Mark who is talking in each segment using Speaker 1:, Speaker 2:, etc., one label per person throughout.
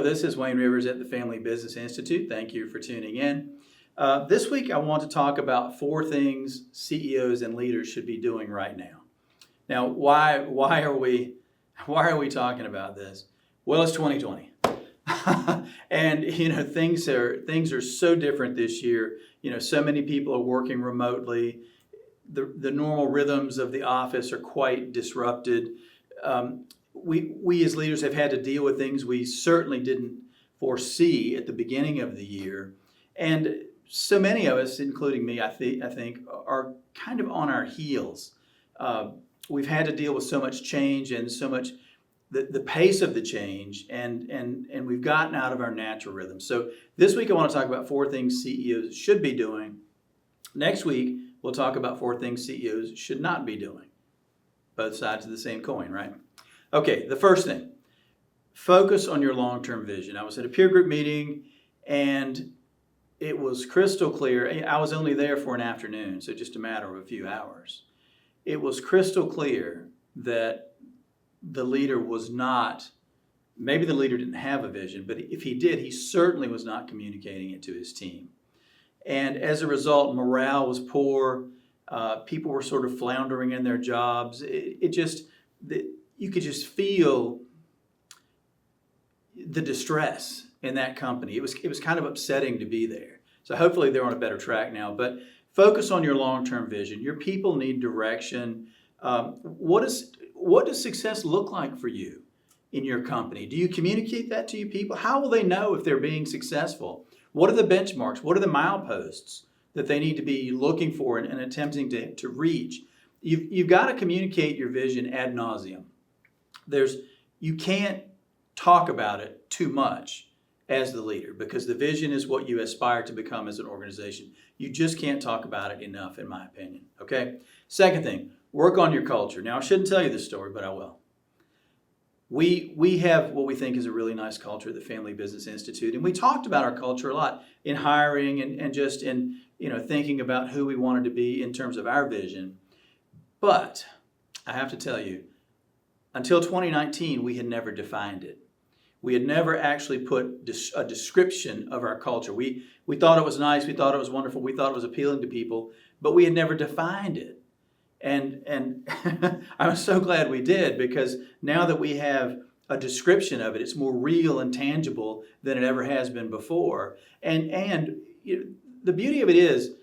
Speaker 1: this is Wayne Rivers at the Family Business Institute. Thank you for tuning in. This week I want to talk about 4 things CEOs and leaders should be doing right now. Now, why are we talking about this? Well, it's 2020. And things are so different this year. So many people are working remotely. The normal rhythms of the office are quite disrupted. We as leaders have had to deal with things we certainly didn't foresee at the beginning of the year. And so many of us, including me, I think, are kind of on our heels. We've had to deal with so much change and so much the pace of the change, and we've gotten out of our natural rhythm. So this week I want to talk about 4 things CEOs should be doing. Next week we'll talk about 4 things CEOs should not be doing. Both sides of the same coin, right? Okay, the first thing, focus on your long-term vision. I was at a peer group meeting and it was crystal clear. I was only there for an afternoon, so just a matter of a few hours. It was crystal clear that the leader was not, maybe the leader didn't have a vision, but if he did, he certainly was not communicating it to his team. And as a result, morale was poor. People were sort of floundering in their jobs. You could just feel the distress in that company. It was kind of upsetting to be there. So hopefully they're on a better track now. But focus on your long-term vision. Your people need direction. What does success look like for you in your company? Do you communicate that to your people? How will they know if they're being successful? What are the benchmarks? What are the mileposts that they need to be looking for and attempting to reach? You've got to communicate your vision ad nauseum. You can't talk about it too much as the leader, because the vision is what you aspire to become as an organization. You just can't talk about it enough, in my opinion. Okay? Second thing, work on your culture. Now, I shouldn't tell you this story, but I will. We have what we think is a really nice culture at the Family Business Institute, and we talked about our culture a lot in hiring and just in thinking about who we wanted to be in terms of our vision. But I have to tell you, until 2019, we had never defined it. We had never actually put a description of our culture. We thought it was nice, we thought it was wonderful, we thought it was appealing to people, but we had never defined it. And I'm so glad we did, because now that we have a description of it, it's more real and tangible than it ever has been before. And the beauty of it is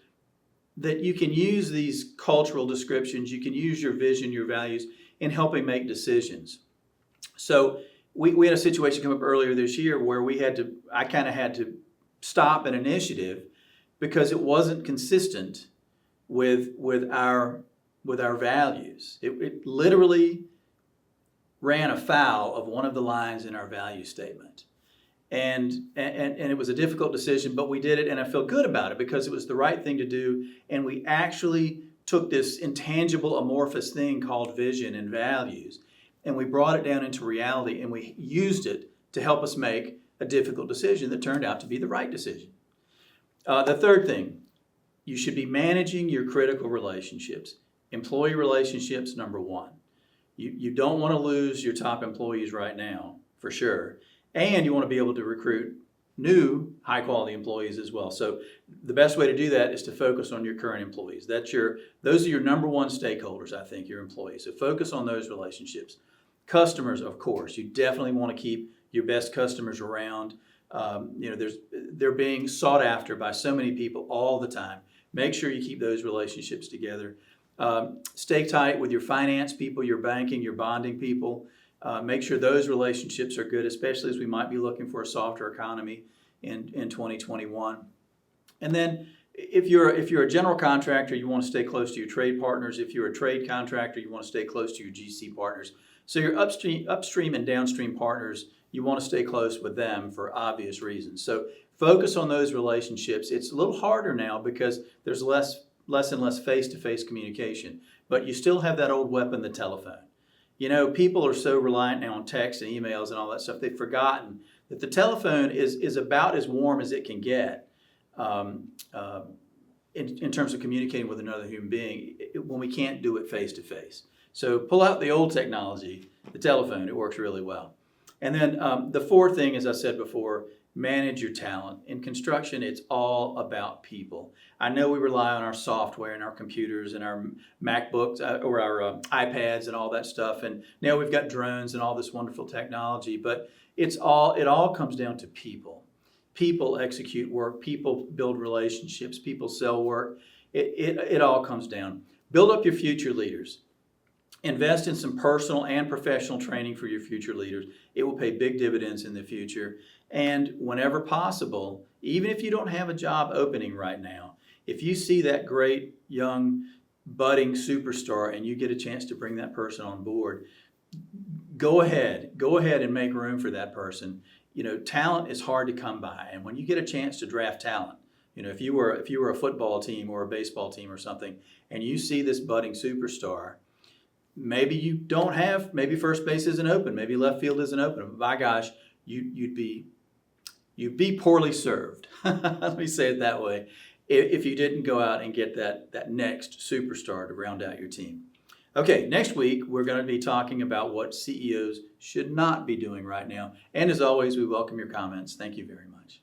Speaker 1: that you can use these cultural descriptions, you can use your vision, your values in helping make decisions. So we had a situation come up earlier this year where I kind of had to stop an initiative because it wasn't consistent with our values. It literally ran afoul of one of the lines in our value statement. And it was a difficult decision, but we did it, and I feel good about it because it was the right thing to do. And we actually took this intangible, amorphous thing called vision and values, and we brought it down into reality, and we used it to help us make a difficult decision that turned out to be the right decision. The third thing, you should be managing your critical relationships. Employee relationships, number 1. You don't want to lose your top employees right now, for sure. And you want to be able to recruit new high-quality employees as well. So the best way to do that is to focus on your current employees. Those are your number 1 stakeholders, I think, your employees. So focus on those relationships. Customers, of course, you definitely want to keep your best customers around. They're being sought after by so many people all the time. Make sure you keep those relationships together. Stay tight with your finance people, your banking, your bonding people. Make sure those relationships are good, especially as we might be looking for a softer economy in 2021. And then if you're a general contractor, you want to stay close to your trade partners. If you're a trade contractor, you want to stay close to your GC partners. So your upstream and downstream partners, you want to stay close with them for obvious reasons. So focus on those relationships. It's a little harder now because there's less and less face-to-face communication, but you still have that old weapon, the telephone. People are so reliant now on text and emails and all that stuff, they've forgotten that the telephone is about as warm as it can get in terms of communicating with another human being when we can't do it face-to-face. So pull out the old technology, the telephone, it works really well. And then the fourth thing, as I said before, manage your talent. In construction, it's all about people. I know we rely on our software and our computers and our MacBooks or our iPads and all that stuff. And now we've got drones and all this wonderful technology, but it all comes down to people. People execute work, people build relationships, people sell work. It all comes down. Build up your future leaders. Invest in some personal and professional training for your future leaders. It will pay big dividends in the future. And whenever possible, even if you don't have a job opening right now, if you see that great young budding superstar and you get a chance to bring that person on board, go ahead and make room for that person. Talent is hard to come by. And when you get a chance to draft talent, if you were a football team or a baseball team or something, and you see this budding superstar, maybe you don't have, maybe first base isn't open, maybe left field isn't open. But my gosh, you'd be poorly served. Let me say it that way. If you didn't go out and get that next superstar to round out your team. Okay, next week we're going to be talking about what CEOs should not be doing right now. And as always, we welcome your comments. Thank you very much.